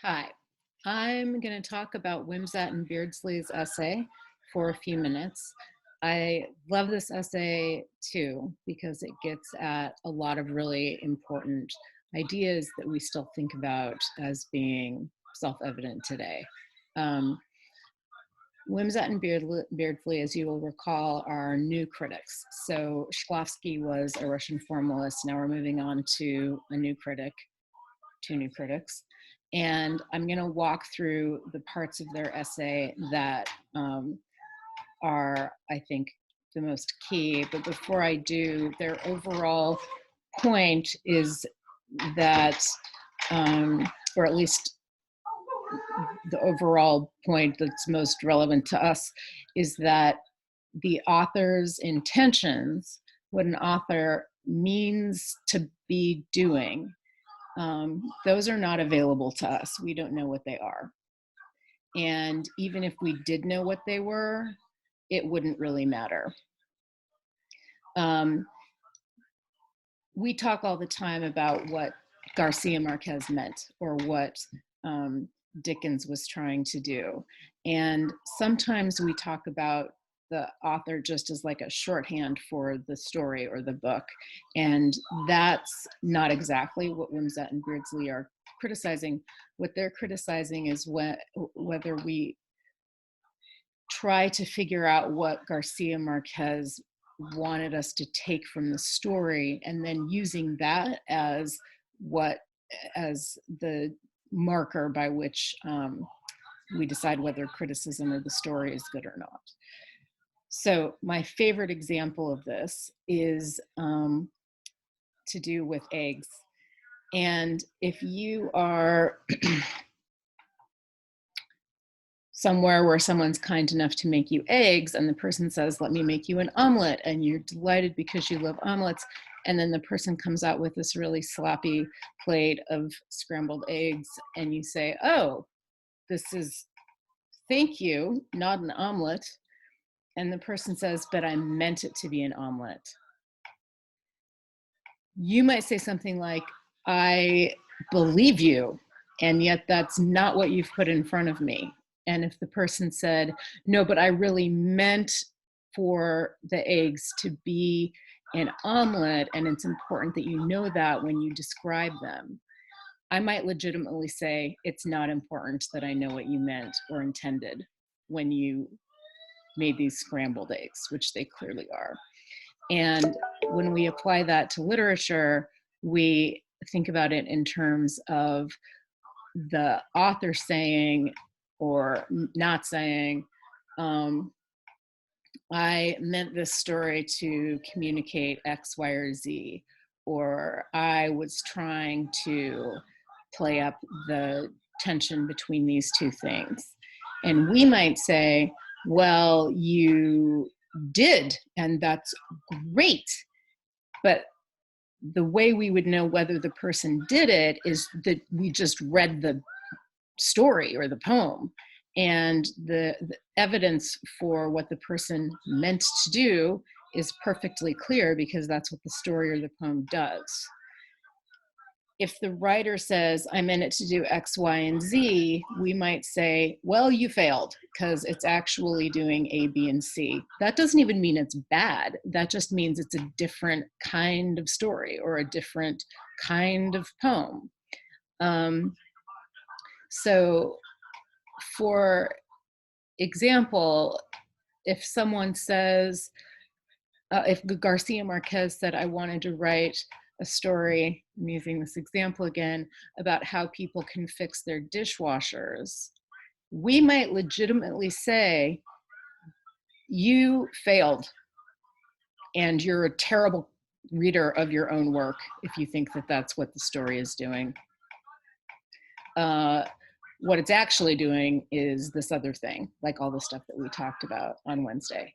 Hi, I'm going to talk about Wimsatt and Beardsley's essay for a few minutes. I love this essay too because it gets at a lot of really important ideas that we still think about as being self-evident today. Um, Wimsatt and Beardsley, as you will recall, are new critics. So Shklovsky was a Russian formalist. Now we're moving on to a new critic, two new critics. And I'm going to walk through the parts of their essay that are, I think, the most key. But before I do, their overall point is that, or at least the overall point that's most relevant to us, is that the author's intentions, what an author means to be doing, those are not available to us. We don't know what they are. And even if we did know what they were, it wouldn't really matter. We talk all the time about what Garcia Marquez meant or what Dickens was trying to do. And sometimes we talk about the author just as like a shorthand for the story or the book. And that's not exactly what Wimsatt and Beardsley are criticizing. What they're criticizing is whether we try to figure out what Garcia Marquez wanted us to take from the story and then using that as the marker by which we decide whether criticism of the story is good or not. So my favorite example of this is to do with eggs. And if you are somewhere where someone's kind enough to make you eggs and the person says, let me make you an omelet, and you're delighted because you love omelets, and then the person comes out with this really sloppy plate of scrambled eggs and you say, oh, this is, thank you, not an omelet. And the person says, but I meant it to be an omelet. You might say something like, I believe you, and yet that's not what you've put in front of me. And if the person said, no, but I really meant for the eggs to be an omelet, and it's important that you know that when you describe them, I might legitimately say, it's not important that I know what you meant or intended when you made these scrambled eggs, which they clearly are. And when we apply that to literature, we think about it in terms of the author saying or not saying, I meant this story to communicate X, Y, or Z, or I was trying to play up the tension between these two things. And we might say, well, you did, and that's great. But the way we would know whether the person did it is that we just read the story or the poem. And the evidence for what the person meant to do is perfectly clear because that's what the story or the poem does. If the writer says, I meant it to do X, Y, and Z, we might say, well, you failed because it's actually doing A, B, and C. That doesn't even mean it's bad. That just means it's a different kind of story or a different kind of poem. So for example, if someone says, if Garcia Marquez said, I wanted to write a story, I'm using this example again, about how people can fix their dishwashers, we might legitimately say, you failed and you're a terrible reader of your own work if you think that that's what the story is doing. What it's actually doing is this other thing, like all the stuff that we talked about on Wednesday.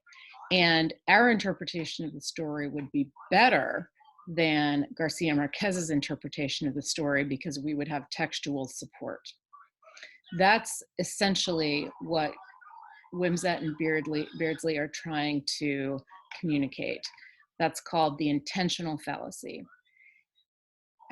And our interpretation of the story would be better than Garcia Marquez's interpretation of the story because we would have textual support. That's essentially what Wimsatt and Beardsley are trying to communicate. That's called the intentional fallacy.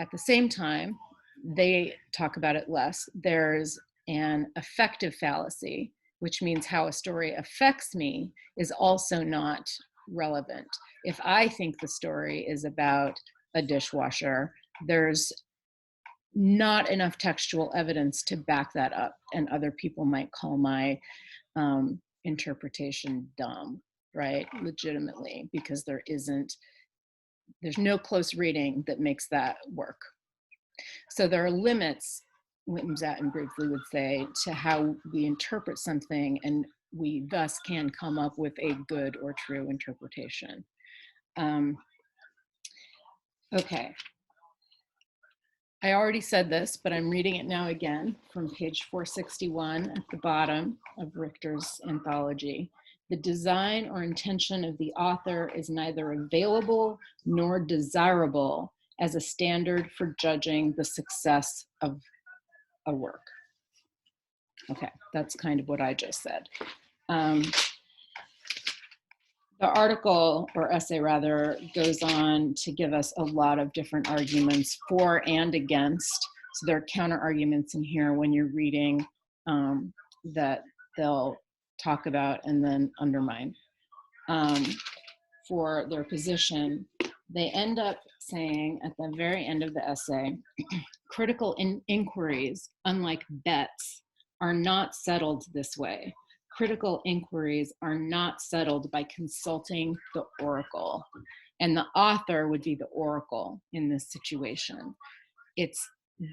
At the same time, they talk about it less. There's an affective fallacy, which means how a story affects me is also not relevant. If I think the story is about a dishwasher, there's not enough textual evidence to back that up, and other people might call my interpretation dumb, right? Legitimately, because there's no close reading that makes that work. So there are limits, Wimsatt and Beardsley would say, to how we interpret something, and we thus can come up with a good or true interpretation. Okay. I already said this, but I'm reading it now again from page 461 at the bottom of Richter's anthology. The design or intention of the author is neither available nor desirable as a standard for judging the success of a work. Okay, that's kind of what I just said. The article, or essay rather, goes on to give us a lot of different arguments for and against. So there are counter arguments in here when you're reading that they'll talk about and then undermine for their position. They end up saying at the very end of the essay, critical inquiries, unlike bets, are not settled this way. Critical inquiries are not settled by consulting the oracle. And the author would be the oracle in this situation.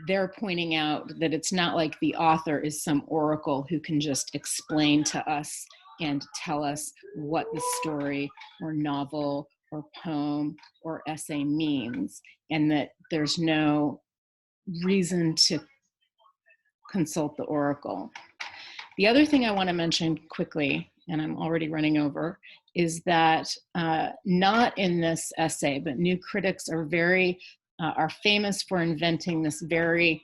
They're pointing out that it's not like the author is some oracle who can just explain to us and tell us what the story or novel or poem or essay means, and that there's no reason to consult the oracle. The other thing I want to mention quickly, and I'm already running over, is that not in this essay, but new critics are famous for inventing this very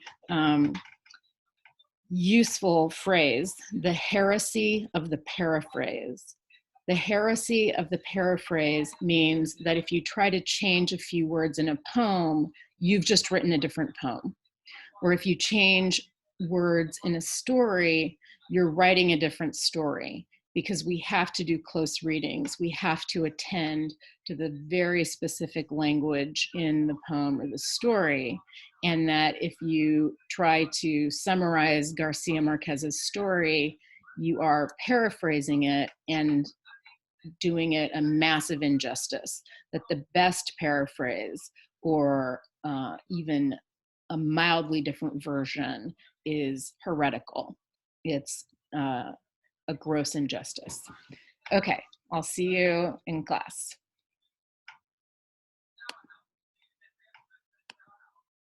useful phrase, the heresy of the paraphrase. The heresy of the paraphrase means that if you try to change a few words in a poem, you've just written a different poem. Or if you change words in a story, you're writing a different story, because we have to do close readings. We have to attend to the very specific language in the poem or the story. And that if you try to summarize Garcia Marquez's story, you are paraphrasing it and doing it a massive injustice. That the best paraphrase, or even a mildly different version, is heretical. It's a gross injustice. Okay, I'll see you in class.